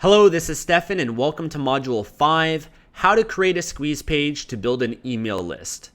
Hello, this is Stefan and welcome to Module 5, How to Create a Squeeze Page to Build an Email List.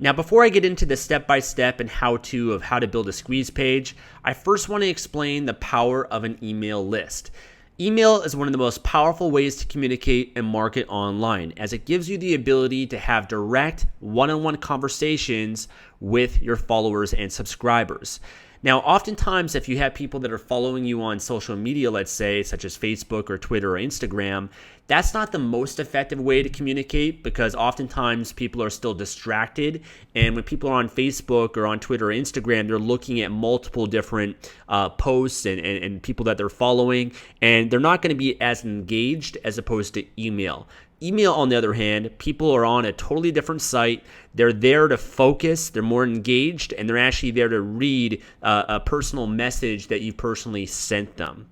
Now, before I get into the step-by-step and how-to of how to build a squeeze page, I first want to explain the power of an email list. Email is one of the most powerful ways to communicate and market online, as it gives you the ability to have direct one-on-one conversations with your followers and subscribers. Now, oftentimes, if you have people that are following you on social media, let's say, such as Facebook or Twitter or Instagram, that's not the most effective way to communicate because oftentimes people are still distracted. And when people are on Facebook or on Twitter or Instagram, they're looking at multiple different posts and people that they're following, and they're not going to be as engaged as opposed to email. Email, on the other hand, people are on a totally different site. They're there to focus, they're more engaged, and they're actually there to read a personal message that you personally sent them.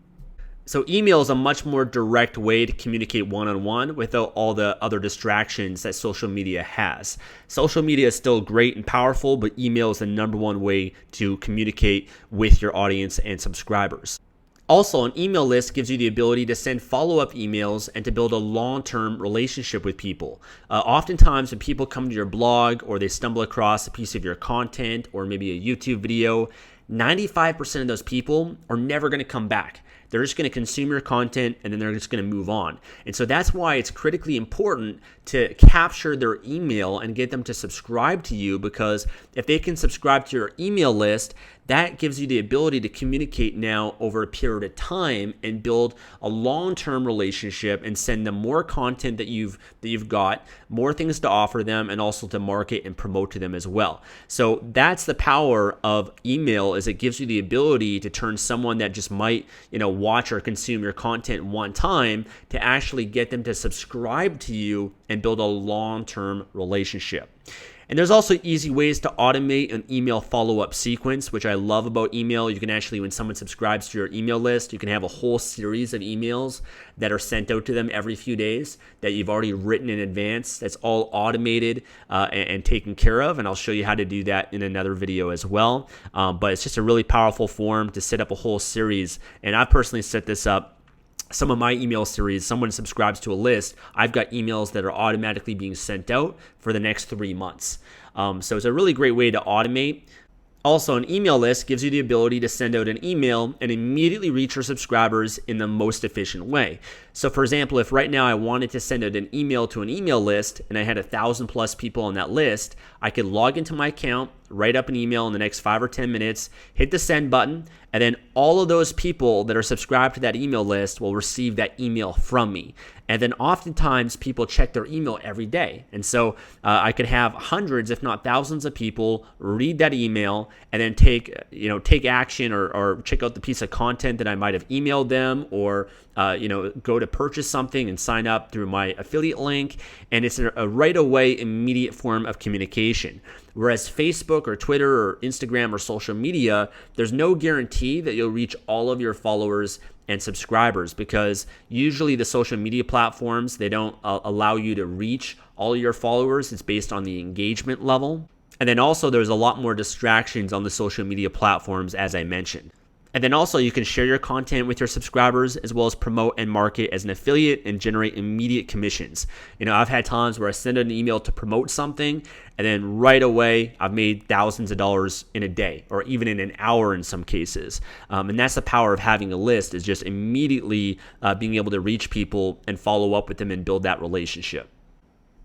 So email is a much more direct way to communicate one-on-one without all the other distractions that social media has. Social media is still great and powerful, but email is the number one way to communicate with your audience and subscribers. Also, an email list gives you the ability to send follow-up emails and to build a long-term relationship with people. Oftentimes, when people come to your blog or they stumble across a piece of your content or maybe a YouTube video, 95% of those people are never going to come back. They're just going to consume your content and then they're just going to move on. And so that's why it's critically important to capture their email and get them to subscribe to you, because if they can subscribe to your email list, that gives you the ability to communicate now over a period of time and build a long-term relationship and send them more content that you've got, more things to offer them, and also to market and promote to them as well. So that's the power of email, is it gives you the ability to turn someone that just might, watch or consume your content one time to actually get them to subscribe to you and build a long-term relationship. And there's also easy ways to automate an email follow-up sequence, which I love about email. You can actually, when someone subscribes to your email list, you can have a whole series of emails that are sent out to them every few days that you've already written in advance. That's all automated and taken care of, and I'll show you how to do that in another video as well. But it's just a really powerful form to set up a whole series, and I've personally set this up. Some of my email series, someone subscribes to a list, I've got emails that are automatically being sent out for the next 3 months. So it's a really great way to automate. Also, an email list gives you the ability to send out an email and immediately reach your subscribers in the most efficient way. So for example, if right now I wanted to send out an email to an email list and I had 1,000 plus people on that list, I could log into my account, write up an email in the next 5 or 10 minutes, hit the send button, and then all of those people that are subscribed to that email list will receive that email from me. And then oftentimes people check their email every day. And so I could have hundreds, if not thousands of people read that email and then take action or check out the piece of content that I might have emailed them, or go to purchase something and sign up through my affiliate link. And it's a right away immediate form of communication. Whereas Facebook or Twitter or Instagram or social media, there's no guarantee that you'll reach all of your followers and subscribers, because usually the social media platforms, they don't allow you to reach all your followers. It's based on the engagement level. And then also there's a lot more distractions on the social media platforms, as I mentioned. And then also you can share your content with your subscribers as well as promote and market as an affiliate and generate immediate commissions. I've had times where I send an email to promote something and then right away I've made thousands of dollars in a day or even in an hour in some cases. And that's the power of having a list, is just immediately being able to reach people and follow up with them and build that relationship.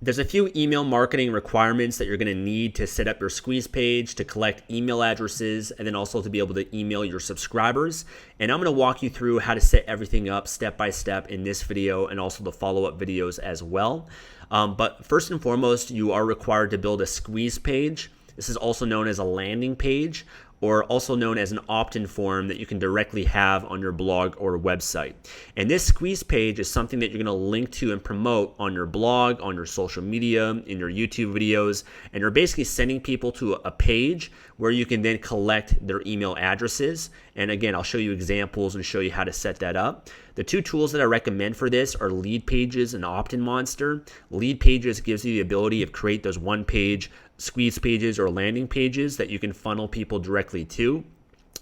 There's a few email marketing requirements that you're going to need to set up your squeeze page, to collect email addresses, and then also to be able to email your subscribers. And I'm going to walk you through how to set everything up step by step in this video and also the follow-up videos as well. But first and foremost, you are required to build a squeeze page. This is also known as a landing page, or also known as an opt-in form that you can directly have on your blog or website. And this squeeze page is something that you're gonna link to and promote on your blog, on your social media, in your YouTube videos, and you're basically sending people to a page where you can then collect their email addresses. And again, I'll show you examples and show you how to set that up. The two tools that I recommend for this are Leadpages and OptinMonster. Leadpages gives you the ability to create those one-page squeeze pages or landing pages that you can funnel people directly to.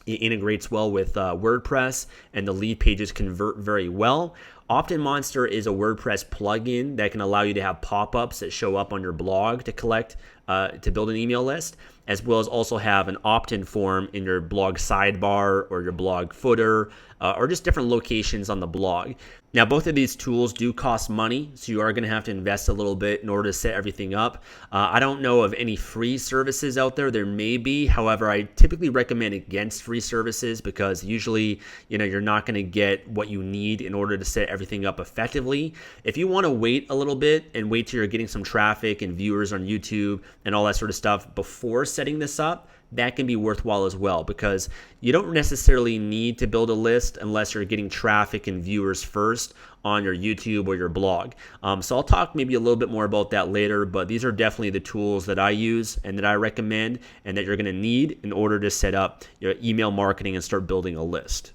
It integrates well with WordPress, and the lead pages convert very well. OptinMonster is a WordPress plugin that can allow you to have pop-ups that show up on your blog to build an email list, as well as also have an opt-in form in your blog sidebar or your blog footer, or just different locations on the blog. Now, both of these tools do cost money, so you are going to have to invest a little bit in order to set everything up. I don't know of any free services out there. There may be. However, I typically recommend against free services because usually, you're not going to get what you need in order to set everything up effectively. If you want to wait a little bit and wait till you're getting some traffic and viewers on YouTube and all that sort of stuff before setting this up, that can be worthwhile as well, because you don't necessarily need to build a list unless you're getting traffic and viewers first on your YouTube or your blog. So I'll talk maybe a little bit more about that later, but these are definitely the tools that I use and that I recommend and that you're going to need in order to set up your email marketing and start building a list.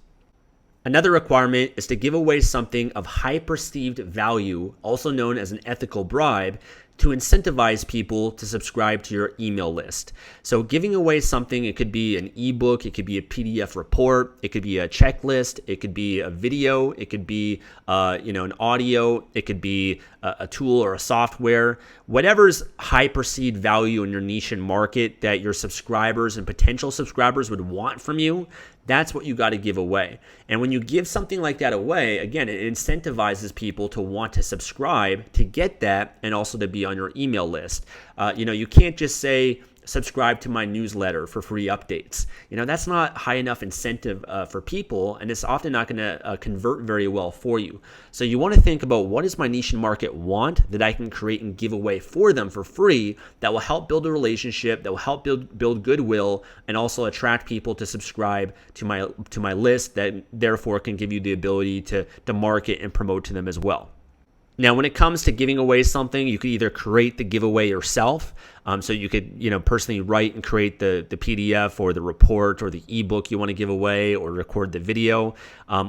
Another requirement is to give away something of high perceived value, also known as an ethical bribe, to incentivize people to subscribe to your email list. So giving away something, it could be an ebook, it could be a PDF report, it could be a checklist, it could be a video, it could be an audio, it could be a tool or a software, whatever's high perceived value in your niche and market that your subscribers and potential subscribers would want from you. That's what you got to give away. And when you give something like that away, again, it incentivizes people to want to subscribe to get that and also to be on your email list. You can't just say, subscribe to my newsletter for free updates. That's not high enough incentive for people, and it's often not going to convert very well for you. So you want to think about, what does my niche and market want that I can create and give away for them for free that will help build a relationship, that will help build goodwill, and also attract people to subscribe to my list, that therefore can give you the ability to market and promote to them as well. Now, when it comes to giving away something, you could either create the giveaway yourself. So you could, personally write and create the PDF or the report or the ebook you want to give away, or record the video.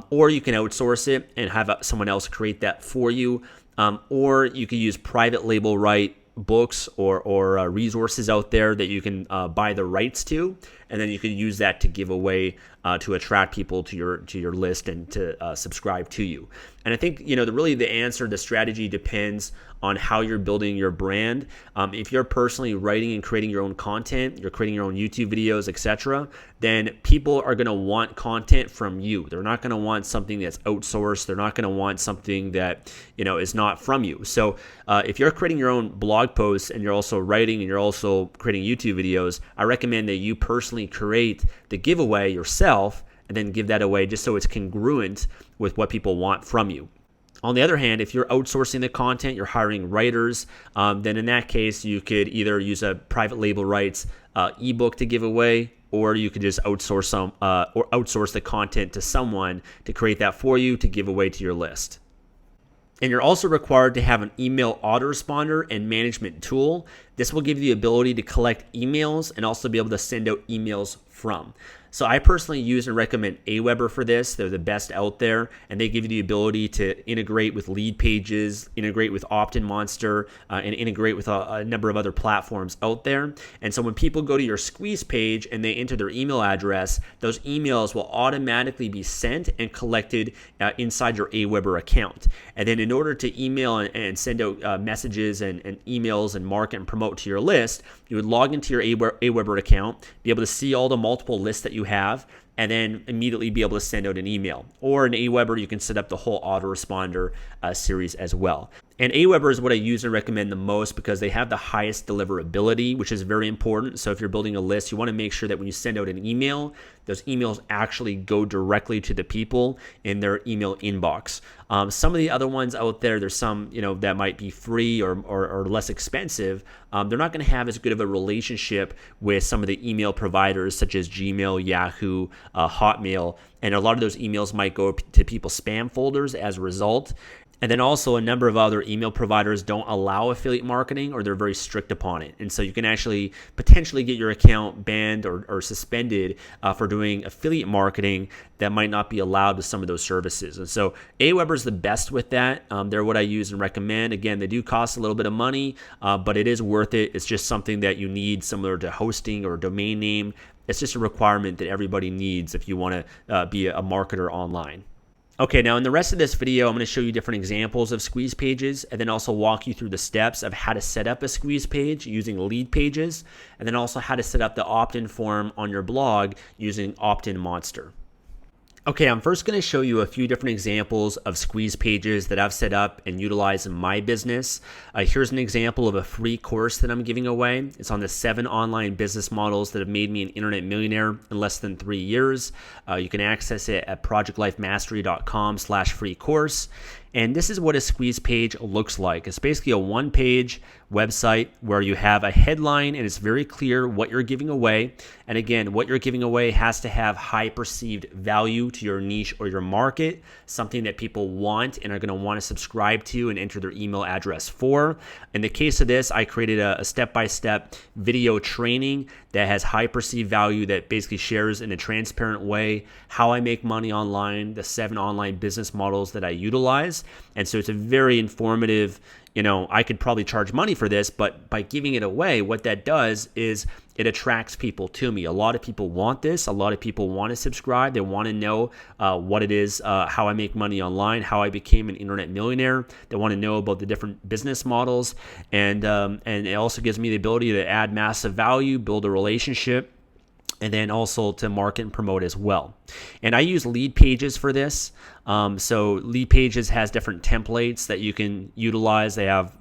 Or you can outsource it and have someone else create that for you. Or you could use private label right books or resources out there that you can buy the rights to, and then you can use that to give away to attract people to your list and to subscribe to you. And I think the answer, the strategy depends on how you're building your brand. If you're personally writing and creating your own content, you're creating your own YouTube videos, etc., then people are going to want content from you. They're not going to want something that's outsourced. They're not going to want something that is not from you. So if you're creating your own blog posts and you're also writing and you're also creating YouTube videos, I recommend that you personally create the giveaway yourself and then give that away, just so it's congruent with what people want from you. On the other hand, if you're outsourcing the content, you're hiring writers, then in that case, you could either use a private label rights ebook to give away, or you could just outsource the content to someone to create that for you to give away to your list. And you're also required to have an email autoresponder and management tool. This will give you the ability to collect emails and also be able to send out emails from. So I personally use and recommend Aweber for this. They're the best out there, and they give you the ability to integrate with Leadpages, integrate with OptinMonster, and integrate with a number of other platforms out there. And so when people go to your Squeeze page and they enter their email address, those emails will automatically be sent and collected inside your Aweber account. And then in order to email and send out messages and emails and market and promote to your list, you would log into your Aweber account, be able to see all the multiple lists that you have, and then immediately be able to send out an email. Or in Aweber, you can set up the whole autoresponder series as well. And Aweber is what I use and recommend the most because they have the highest deliverability, which is very important. So if you're building a list, you want to make sure that when you send out an email, those emails actually go directly to the people in their email inbox. Some of the other ones out there, there's some that might be free or less expensive. They're not going to have as good of a relationship with some of the email providers such as Gmail, Yahoo, Hotmail, and a lot of those emails might go to people's spam folders as a result. And then also a number of other email providers don't allow affiliate marketing, or they're very strict upon it. And so you can actually potentially get your account banned or suspended for doing affiliate marketing that might not be allowed with some of those services. And so Aweber is the best with that. They're what I use and recommend. Again, they do cost a little bit of money, but it is worth it. It's just something that you need, similar to hosting or a domain name. It's just a requirement that everybody needs if you want to be a marketer online. Okay, now in the rest of this video, I'm going to show you different examples of squeeze pages and then also walk you through the steps of how to set up a squeeze page using lead pages and then also how to set up the opt-in form on your blog using Opt-in Monster. Okay, I'm first going to show you a few different examples of squeeze pages that I've set up and utilized in my business. Here's an example of a free course that I'm giving away. It's on the 7 online business models that have made me an internet millionaire in less than 3 years. You can access it at projectlifemastery.com/free course. And this is what a squeeze page looks like. It's basically a one-page website where you have a headline and it's very clear what you're giving away. And again, what you're giving away has to have high perceived value to your niche or your market, something that people want and are going to want to subscribe to and enter their email address for. In the case of this, I created a step-by-step video training that has high perceived value that basically shares in a transparent way how I make money online, the 7 online business models that I utilize. And so it's a very informative, I could probably charge money for this, but by giving it away, what that does is it attracts people to me. A lot of people want this. A lot of people want to subscribe. They want to know what it is, how I make money online, how I became an internet millionaire. They want to know about the different business models. And it also gives me the ability to add massive value, build a relationship, and then also to market and promote as well. And I use lead pages for this. So lead pages has different templates that you can utilize. They have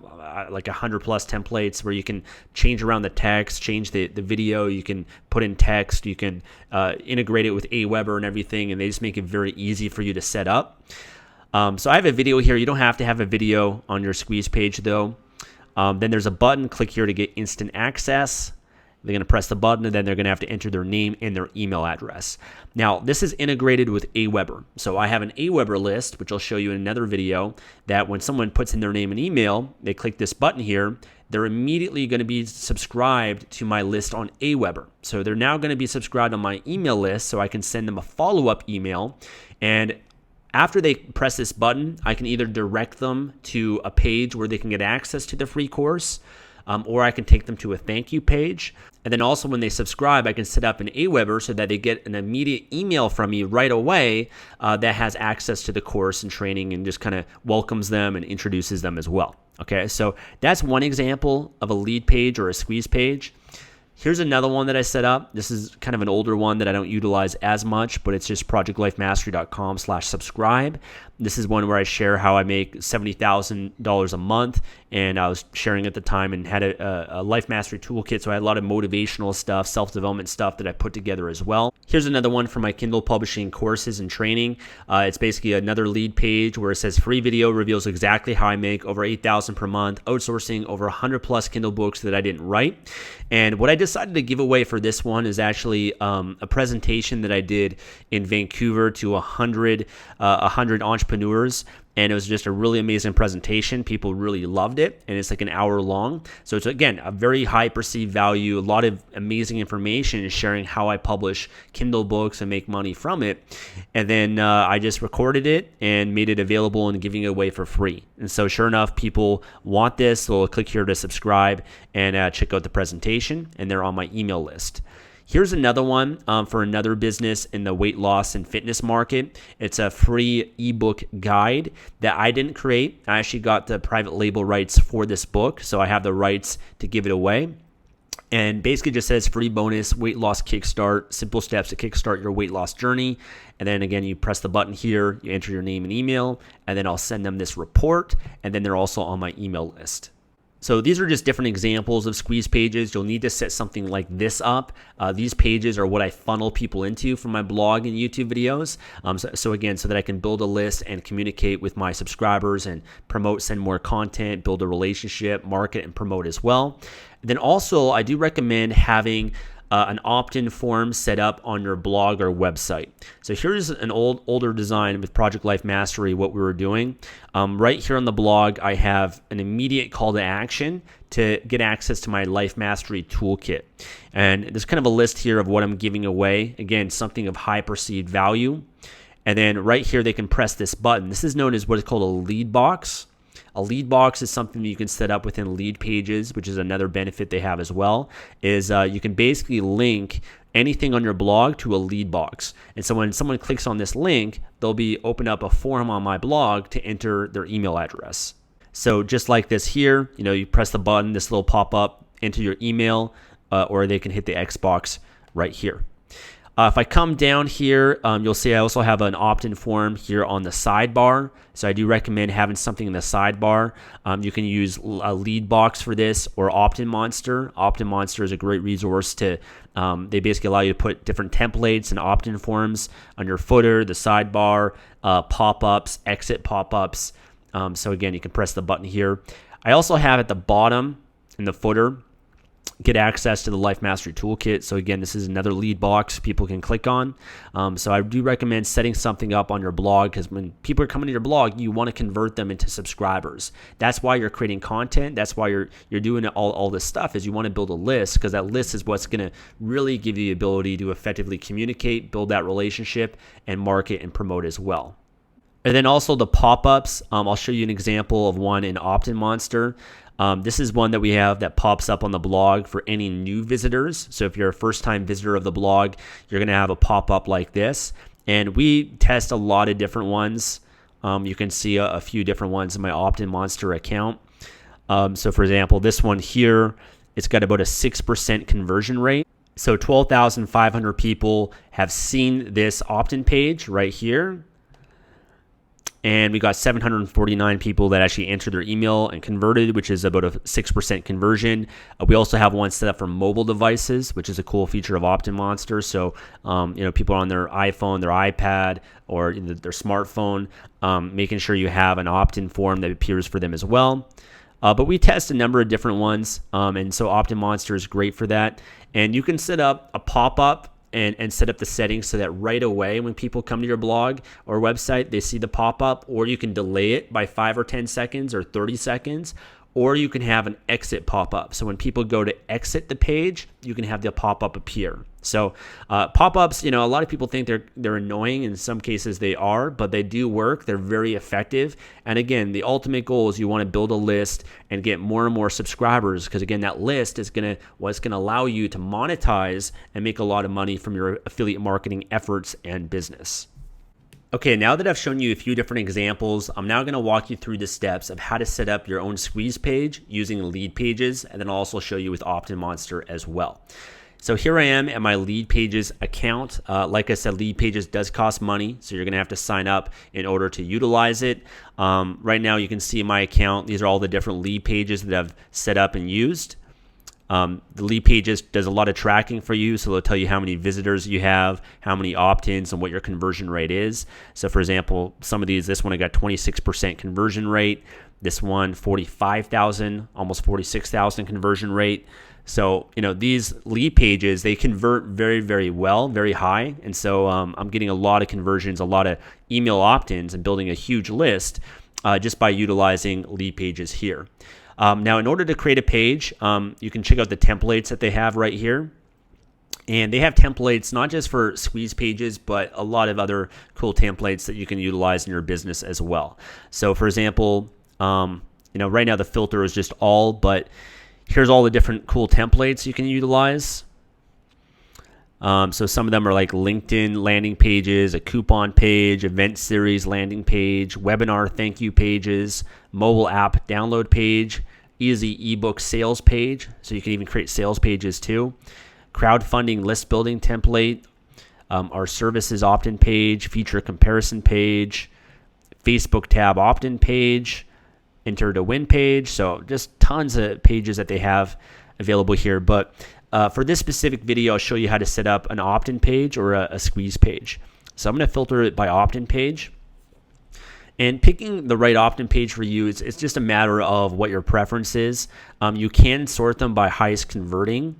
like 100 plus templates where you can change around the text, change the video, you can put in text, you can integrate it with Aweber and everything, and they just make it very easy for you to set up. So I have a video here. You don't have to have a video on your squeeze page though. Then there's a button, click here to get instant access. They're going to press the button and then they're going to have to enter their name and their email address. Now, this is integrated with Aweber. So I have an Aweber list, which I'll show you in another video, that when someone puts in their name and email, they click this button here, they're immediately going to be subscribed to my list on Aweber. So they're now going to be subscribed on my email list so I can send them a follow-up email. And after they press this button, I can either direct them to a page where they can get access to the free course, or I can take them to a thank you page. And then also when they subscribe, I can set up an Aweber so that they get an immediate email from me right away that has access to the course and training and just kind of welcomes them and introduces them as well. Okay, so that's one example of a lead page or a squeeze page. Here's another one that I set up. This is kind of an older one that I don't utilize as much, but it's just projectlifemastery.com/subscribe. This is one where I share how I make $70,000 a month, and I was sharing at the time and had a Life Mastery toolkit, so I had a lot of motivational stuff, self-development stuff that I put together as well. Here's another one for my Kindle publishing courses and training. It's basically another lead page where it says free video reveals exactly how I make over $8,000 per month, outsourcing over 100 plus Kindle books that I didn't write. And what I decided to give away for this one is actually a presentation that I did in Vancouver to 100 entrepreneurs. And it was just a really amazing presentation. People really loved it. And it's like an hour long. So it's, again, a very high perceived value, a lot of amazing information, sharing how I publish Kindle books and make money from it. And then I just recorded it and made it available and giving it away for free. And so sure enough, people want this. So click here to subscribe and check out the presentation. And they're on my email list. Here's another one for another business in the weight loss and fitness market. It's a free ebook guide that I didn't create. I actually got the private label rights for this book, so I have the rights to give it away. And basically just says free bonus, weight loss kickstart, simple steps to kickstart your weight loss journey. And then again, you press the button here, you enter your name and email, and then I'll send them this report. And then they're also on my email list. So these are just different examples of squeeze pages. You'll need to set something like this up. These pages are what I funnel people into from my blog and YouTube videos. So again, so that I can build a list and communicate with my subscribers and promote, send more content, build a relationship, market and promote as well. And then also, I do recommend having an opt-in form set up on your blog or website. So here's an older design with Project Life Mastery, what we were doing. Right here on the blog, I have an immediate call to action to get access to my Life Mastery toolkit. And there's kind of a list here of what I'm giving away. Again, something of high perceived value. And then right here, they can press this button. This is known as what is called a lead box. A lead box is something you can set up within lead pages, which is another benefit they have as well, is you can basically link anything on your blog to a lead box. And so when someone clicks on this link, they'll be open up a form on my blog to enter their email address. So just like this here, you press the button, this little pop-up, enter your email, or they can hit the X box right here. If I come down here, you'll see I also have an opt-in form here on the sidebar. So I do recommend having something in the sidebar. You can use a lead box for this or Opt-in Monster. Opt-in Monster is a great resource to, they basically allow you to put different templates and opt-in forms on your footer, the sidebar, pop-ups, exit pop-ups. So again, you can press the button here. I also have at the bottom in the footer, get access to the Life Mastery Toolkit. So again, this is another lead box people can click on. So I do recommend setting something up on your blog, because when people are coming to your blog, you want to convert them into subscribers. That's why you're creating content. That's why you're doing all this stuff, is you want to build a list, because that list is what's going to really give you the ability to effectively communicate, build that relationship, and market and promote as well. And then also the pop-ups. I'll show you an example of one in Opt-in Monster. This is one that we have that pops up on the blog for any new visitors. So if you're a first-time visitor of the blog, you're going to have a pop-up like this. And we test a lot of different ones. You can see a few different ones in my Opt-in Monster account. So for example, this one here, it's got about a 6% conversion rate. So 12,500 people have seen this opt-in page right here. And we got 749 people that actually entered their email and converted, which is about a 6% conversion. We also have one set up for mobile devices, which is a cool feature of Opt-in Monster. So, people on their iPhone, their iPad, or their smartphone, making sure you have an opt-in form that appears for them as well. But we test a number of different ones, and so Opt-in Monster is great for that. And you can set up a pop-up and set up the settings so that right away when people come to your blog or website, they see the pop-up, or you can delay it by 5 or 10 seconds or 30 seconds, or you can have an exit pop-up. So when people go to exit the page, you can have the pop-up appear. So pop-ups, a lot of people think they're annoying. In some cases they are, but they do work. They're very effective. And again, the ultimate goal is you want to build a list and get more and more subscribers, because again, that list is what's going to allow you to monetize and make a lot of money from your affiliate marketing efforts and business. Okay, now that I've shown you a few different examples, I'm now going to walk you through the steps of how to set up your own squeeze page using lead pages, and then I'll also show you with Opt-in Monster as well. So here I am at my Lead Pages account. Like I said, Lead Pages does cost money, so you're going to have to sign up in order to utilize it. Right now you can see my account. These are all the different lead pages that I've set up and used. The Lead Pages does a lot of tracking for you, so they'll tell you how many visitors you have, how many opt-ins, and what your conversion rate is. So for example, some of these, this one I got 26% conversion rate. This one, 45,000, almost 46,000 conversion rate. So, these lead pages, they convert very, very well, very high. And so I'm getting a lot of conversions, a lot of email opt-ins, and building a huge list just by utilizing lead pages here. Now, in order to create a page, you can check out the templates that they have right here. And they have templates not just for squeeze pages, but a lot of other cool templates that you can utilize in your business as well. So, for example, right now the filter is just all, but here's all the different cool templates you can utilize. So some of them are like LinkedIn landing pages, a coupon page, event series landing page, webinar thank you pages, mobile app download page, easy ebook sales page. So you can even create sales pages too. Crowdfunding list building template, our services opt-in page, feature comparison page, Facebook tab opt-in page, enter to win page. So just tons of pages that they have available here. But for this specific video, I'll show you how to set up an opt-in page or a squeeze page. So I'm going to filter it by opt-in page. And picking the right opt-in page for you, it's just a matter of what your preference is. You can sort them by highest converting.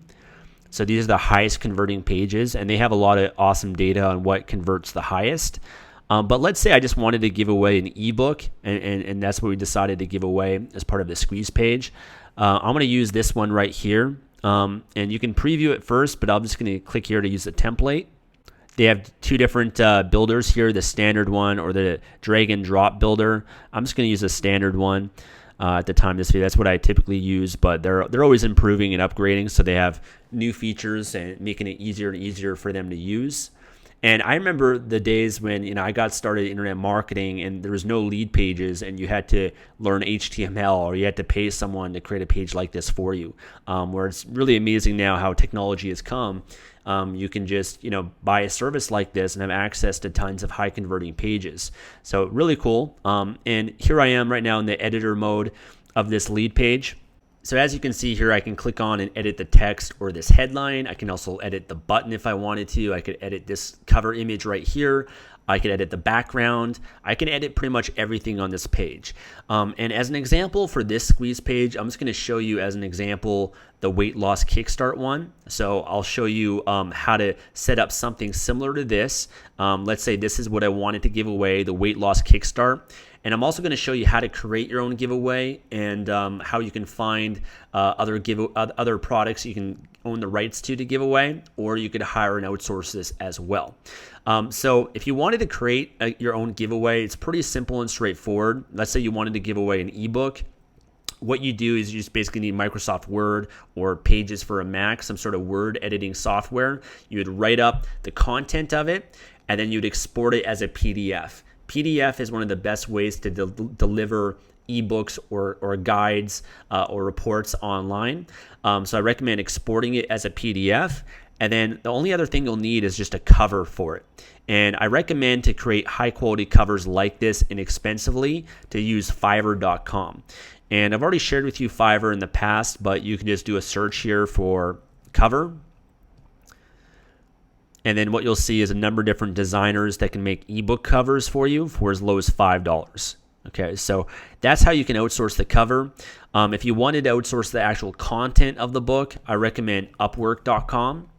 So these are the highest converting pages, and they have a lot of awesome data on what converts the highest. But let's say I just wanted to give away an ebook, and that's what we decided to give away as part of the squeeze page. I'm going to use this one right here, and you can preview it first, but I'm just going to click here to use the template. They have two different builders here, the standard one or the drag and drop builder. I'm just going to use a standard one at the time of this video. That's what I typically use, but they're always improving and upgrading, so they have new features and making it easier and easier for them to use. And I remember the days when I got started in internet marketing and there was no lead pages and you had to learn HTML or you had to pay someone to create a page like this for you. Where it's really amazing now how technology has come. You can just buy a service like this and have access to tons of high converting pages. So really cool. And here I am right now in the editor mode of this lead page. So as you can see here, I can click on and edit the text or this headline. I can also edit the button if I wanted to. I could edit this cover image right here. I could edit the background. I can edit pretty much everything on this page. And as an example for this squeeze page, I'm just going to show you as an example the weight loss kickstart one. So I'll show you how to set up something similar to this. Let's say this is what I wanted to give away, the weight loss kickstart. And I'm also going to show you how to create your own giveaway and how you can find other products you can own the rights to give away, or you could hire and outsource this as well. So if you wanted to create your own giveaway, it's pretty simple and straightforward. Let's say you wanted to give away an ebook. What you do is you just basically need Microsoft Word or Pages for a Mac, some sort of word editing software. You would write up the content of it, and then you'd export it as a PDF. PDF is one of the best ways to deliver ebooks or guides or reports online. So I recommend exporting it as a PDF. And then the only other thing you'll need is just a cover for it. And I recommend to create high quality covers like this inexpensively to use Fiverr.com. And I've already shared with you Fiverr in the past, but you can just do a search here for cover. And then what you'll see is a number of different designers that can make ebook covers for you for as low as $5. Okay, so that's how you can outsource the cover. If you wanted to outsource the actual content of the book, I recommend Upwork.com.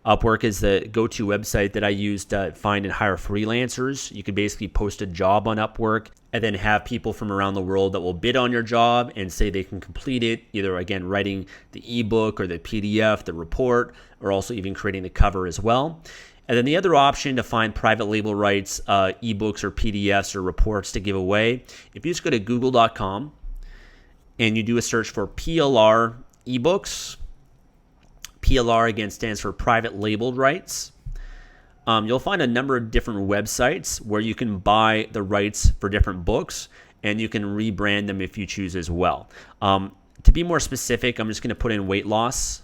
Upwork is the go-to website that I use to find and hire freelancers. You can basically post a job on Upwork and then have people from around the world that will bid on your job and say they can complete it, either again writing the ebook or the PDF, the report, or also even creating the cover as well. And then the other option to find private label rights, ebooks or PDFs or reports to give away, if you just go to google.com and you do a search for PLR ebooks, PLR again stands for private labeled rights. You'll find a number of different websites where you can buy the rights for different books, and you can rebrand them if you choose as well. To be more specific, I'm just going to put in weight loss,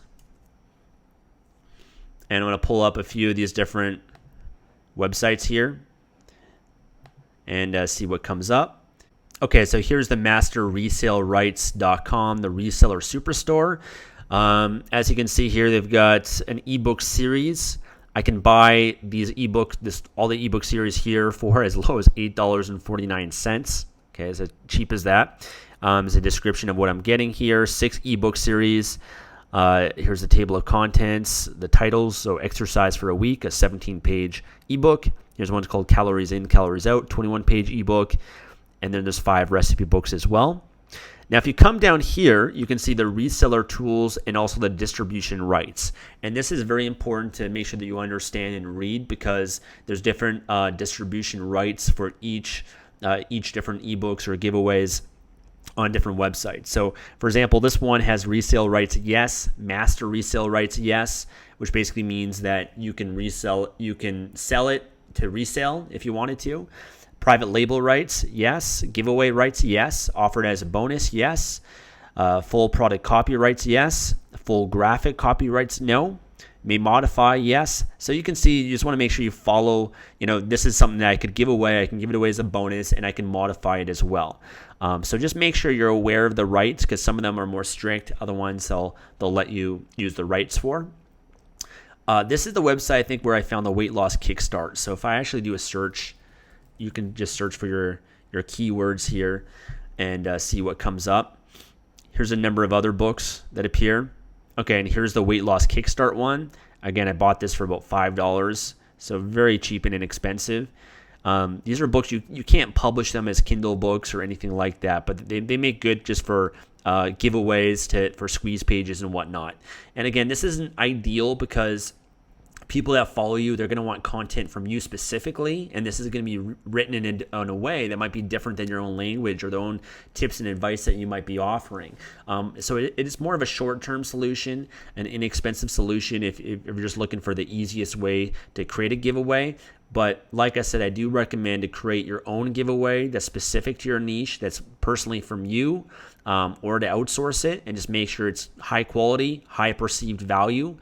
and I'm going to pull up a few of these different websites here and see what comes up. Okay, so here's the masterresellrights.com, the reseller superstore. As you can see here, they've got an ebook series. I can buy these all the ebook series here for as low as $8.49. Okay, as cheap as that. Is a description of what I'm getting here. 6 ebook series. Here's the table of contents, the titles. So exercise for a week, a 17-page ebook. Here's one called Calories In, Calories Out, 21-page ebook. And then there's 5 recipe books as well. Now, if you come down here, you can see the reseller tools and also the distribution rights. And this is very important to make sure that you understand and read, because there's different distribution rights for each different ebooks or giveaways on different websites. So, for example, this one has resale rights, yes. Master resale rights, yes, which basically means that you can sell it to resale if you wanted to. Private label rights, yes. Giveaway rights, yes. Offered as a bonus, yes. Full product copyrights, yes. Full graphic copyrights, no. May modify, yes. So you can see, you just want to make sure you follow, this is something that I could give away. I can give it away as a bonus, and I can modify it as well. So just make sure you're aware of the rights, because some of them are more strict. Other ones they'll let you use the rights for. This is the website, I think, where I found the weight loss kickstart. So if I actually do a search, you can just search for your keywords here and see what comes up. Here's a number of other books that appear. Okay, and here's the weight loss kickstart one. Again, I bought this for about $5, so very cheap and inexpensive. These are books, you can't publish them as Kindle books or anything like that, but they make good just for giveaways for squeeze pages and whatnot. And again, this isn't ideal because people that follow you, they're going to want content from you specifically, and this is going to be written in a way that might be different than your own language or their own tips and advice that you might be offering. So it is more of a short-term solution, an inexpensive solution if you're just looking for the easiest way to create a giveaway. But like I said, I do recommend to create your own giveaway that's specific to your niche, that's personally from you, or to outsource it and just make sure it's high quality, high perceived value.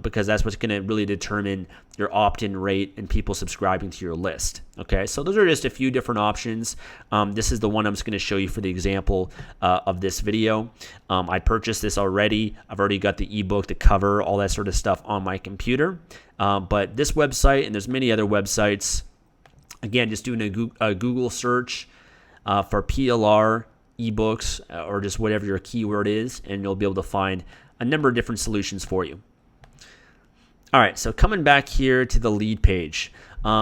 Because that's what's going to really determine your opt-in rate and people subscribing to your list. Okay, so those are just a few different options. This is the one I'm just going to show you for the example of this video. I purchased this already. I've already got the ebook, the cover, all that sort of stuff on my computer. But this website, and there's many other websites, again, just doing a Google search for PLR ebooks or just whatever your keyword is, and you'll be able to find a number of different solutions for you. All right, so coming back here to the lead page.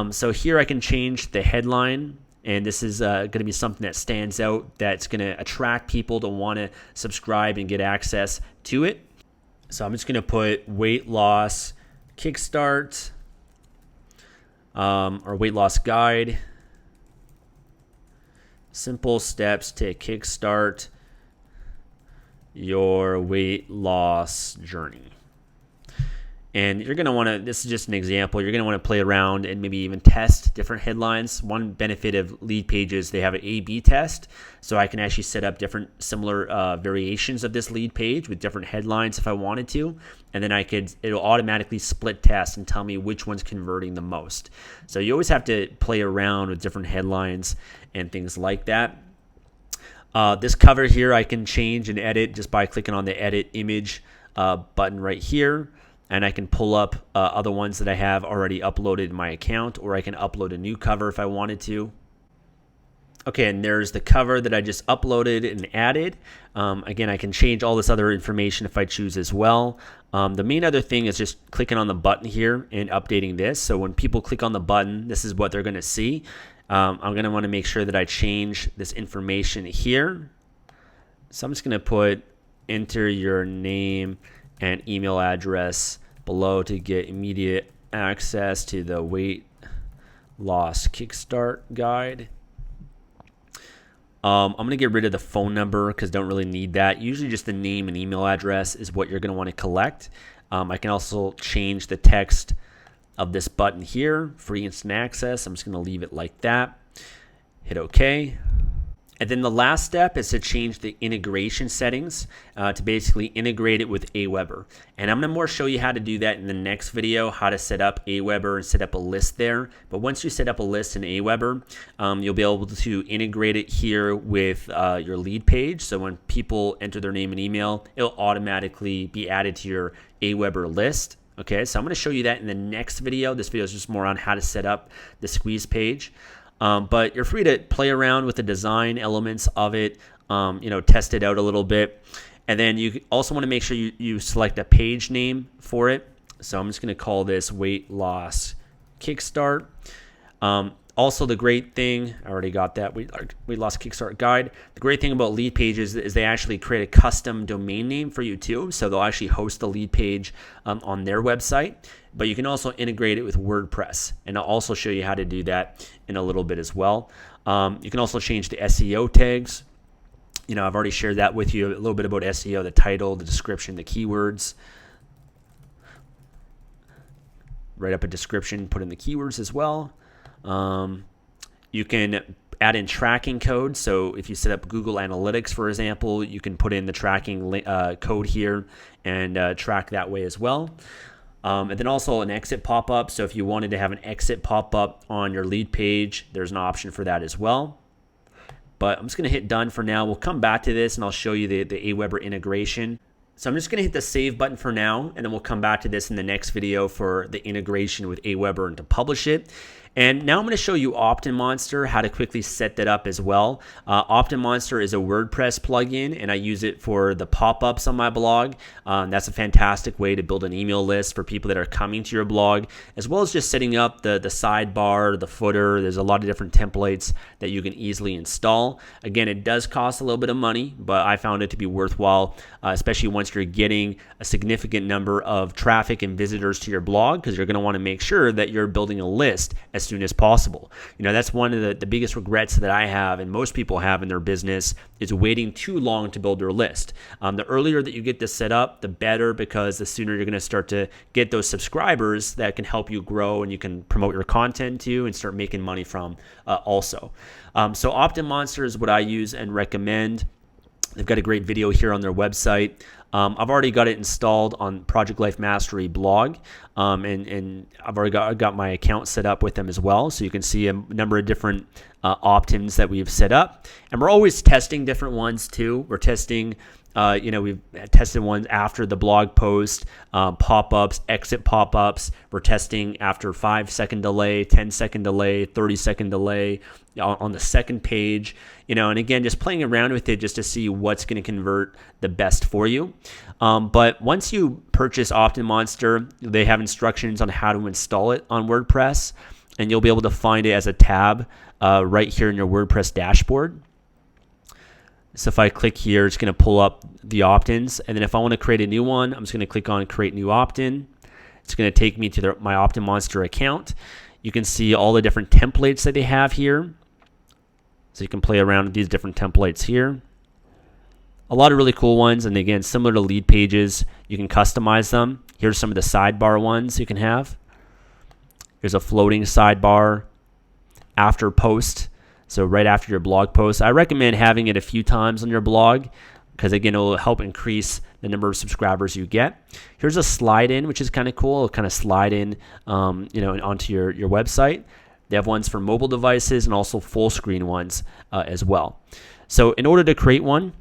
So here I can change the headline, and this is going to be something that stands out, that's going to attract people to want to subscribe and get access to it. So I'm just going to put weight loss kickstart or weight loss guide. Simple steps to kickstart your weight loss journey. And you're going to want to, this is just an example, you're going to want to play around and maybe even test different headlines. One benefit of lead pages, they have an A/B test. So I can actually set up different similar variations of this lead page with different headlines if I wanted to. And then it'll automatically split test and tell me which one's converting the most. So you always have to play around with different headlines and things like that. This cover here I can change and edit just by clicking on the edit image button right here. And I can pull up other ones that I have already uploaded in my account, or I can upload a new cover if I wanted to. Okay, and there's the cover that I just uploaded and added. Again, I can change all this other information if I choose as well. The main other thing is just clicking on the button here and updating this. So when people click on the button, this is what they're going to see. I'm going to want to make sure that I change this information here. So I'm just going to put enter your name and email address below to get immediate access to the weight loss kickstart guide. I'm going to get rid of the phone number because I don't really need that. Usually just the name and email address is what you're going to want to collect. I can also change the text of this button here, free instant access. I'm just going to leave it like that. Hit OK. And then the last step is to change the integration settings to basically integrate it with Aweber. And I'm going to more show you how to do that in the next video, how to set up Aweber and set up a list there. But once you set up a list in Aweber, you'll be able to integrate it here with your lead page. So when people enter their name and email, it'll automatically be added to your Aweber list. Okay, so I'm going to show you that in the next video. This video is just more on how to set up the squeeze page. But you're free to play around with the design elements of it, test it out a little bit. And then you also want to make sure you select a page name for it. So I'm just going to call this Weight Loss Kickstart. Also, the great thing, I already got that, Weight Loss Kickstart Guide. The great thing about lead pages is they actually create a custom domain name for you too. So they'll actually host the lead page on their website. But you can also integrate it with WordPress. And I'll also show you how to do that in a little bit as well. You can also change the SEO tags. I've already shared that with you, a little bit about SEO, the title, the description, the keywords. Write up a description, put in the keywords as well. You can add in tracking code. So if you set up Google Analytics, for example, you can put in the tracking code here and track that way as well. And then also an exit pop-up. So if you wanted to have an exit pop-up on your lead page, there's an option for that as well. But I'm just going to hit done for now. We'll come back to this and I'll show you the Aweber integration. So I'm just going to hit the save button for now, and then we'll come back to this in the next video for the integration with Aweber and to publish it. And now I'm going to show you OptinMonster, how to quickly set that up as well. OptinMonster is a WordPress plugin, and I use it for the pop-ups on my blog. That's a fantastic way to build an email list for people that are coming to your blog, as well as just setting up the sidebar, the footer. There's a lot of different templates that you can easily install. Again, it does cost a little bit of money, but I found it to be worthwhile, especially once you're getting a significant number of traffic and visitors to your blog, because you're going to want to make sure that you're building a list as soon as possible. That's one of the biggest regrets that I have and most people have in their business is waiting too long to build their list. The earlier that you get this set up, the better, because the sooner you're going to start to get those subscribers that can help you grow and you can promote your content to and start making money from also. So OptinMonster is what I use and recommend. They've got a great video here on their website. I've already got it installed on Project Life Mastery blog, and I've already got my account set up with them as well. So you can see a number of different opt-ins that we've set up, and we're always testing different ones too. We're testing. We've tested ones after the blog post, pop-ups, exit pop-ups. We're testing after 5-second delay, 10-second delay, 30-second delay on the second page, and again, just playing around with it just to see what's going to convert the best for you. But once you purchase OptinMonster, they have instructions on how to install it on WordPress, and you'll be able to find it as a tab right here in your WordPress dashboard. So if I click here, it's going to pull up the opt-ins. And then if I want to create a new one, I'm just going to click on Create New Opt-in. It's going to take me to my OptinMonster account. You can see all the different templates that they have here. So you can play around with these different templates here. A lot of really cool ones. And again, similar to lead pages, you can customize them. Here's some of the sidebar ones you can have. Here's a floating sidebar after post. So right after your blog post, I recommend having it a few times on your blog because, again, it will help increase the number of subscribers you get. Here's a slide in, which is kind of cool. It'll kind of slide in, onto your website. They have ones for mobile devices and also full screen ones as well. So in order to create one,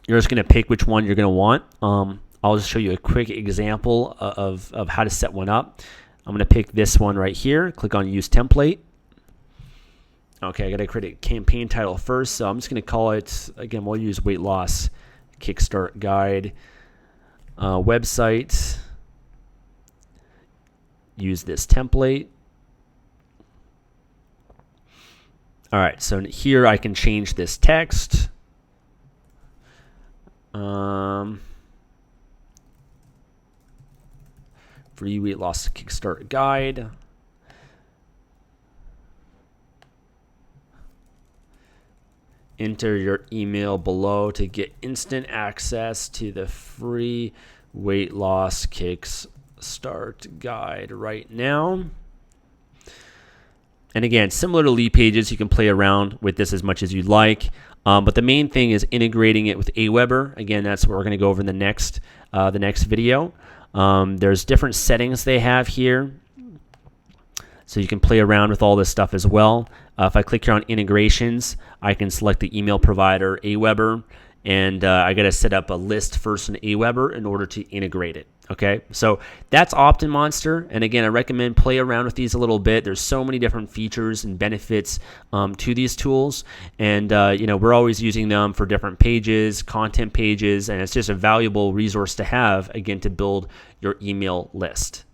you're just going to pick which one you're going to want. I'll just show you a quick example of how to set one up. I'm going to pick this one right here. Click on Use Template. Okay, I got to create a campaign title first, so I'm just going to call it, again, we'll use Weight Loss Kickstart Guide website. Use this template. All right, so here I can change this text. Free Weight Loss Kickstart Guide. Enter your email below to get instant access to the free Weight Loss Kickstart Guide right now. And again, similar to lead pages, you can play around with this as much as you'd like. But the main thing is integrating it with Aweber. Again, that's what we're going to go over in the next video. There's different settings they have here. So you can play around with all this stuff as well. If I click here on integrations, I can select the email provider, Aweber, and I got to set up a list first in Aweber in order to integrate it. Okay, so that's OptinMonster, and again, I recommend play around with these a little bit. There's so many different features and benefits to these tools, and we're always using them for different pages, content pages, and it's just a valuable resource to have, again, to build your email list.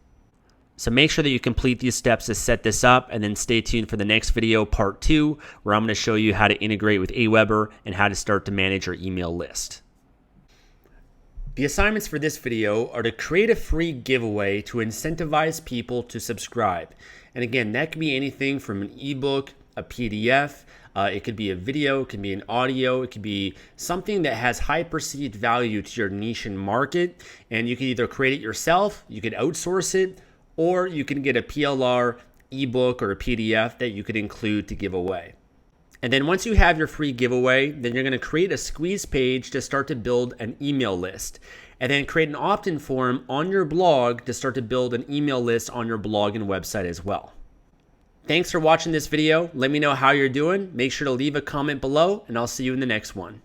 So make sure that you complete these steps to set this up, and then stay tuned for the next video, part 2, where I'm going to show you how to integrate with Aweber and how to start to manage your email list. The assignments for this video are to create a free giveaway to incentivize people to subscribe. And again, that can be anything from an ebook, a PDF, it could be a video, it could be an audio, it could be something that has high perceived value to your niche and market. And you can either create it yourself, you could outsource it, or you can get a PLR, ebook, or a PDF that you could include to give away. And then once you have your free giveaway, then you're going to create a squeeze page to start to build an email list. And then create an opt-in form on your blog to start to build an email list on your blog and website as well. Thanks for watching this video. Let me know how you're doing. Make sure to leave a comment below, and I'll see you in the next one.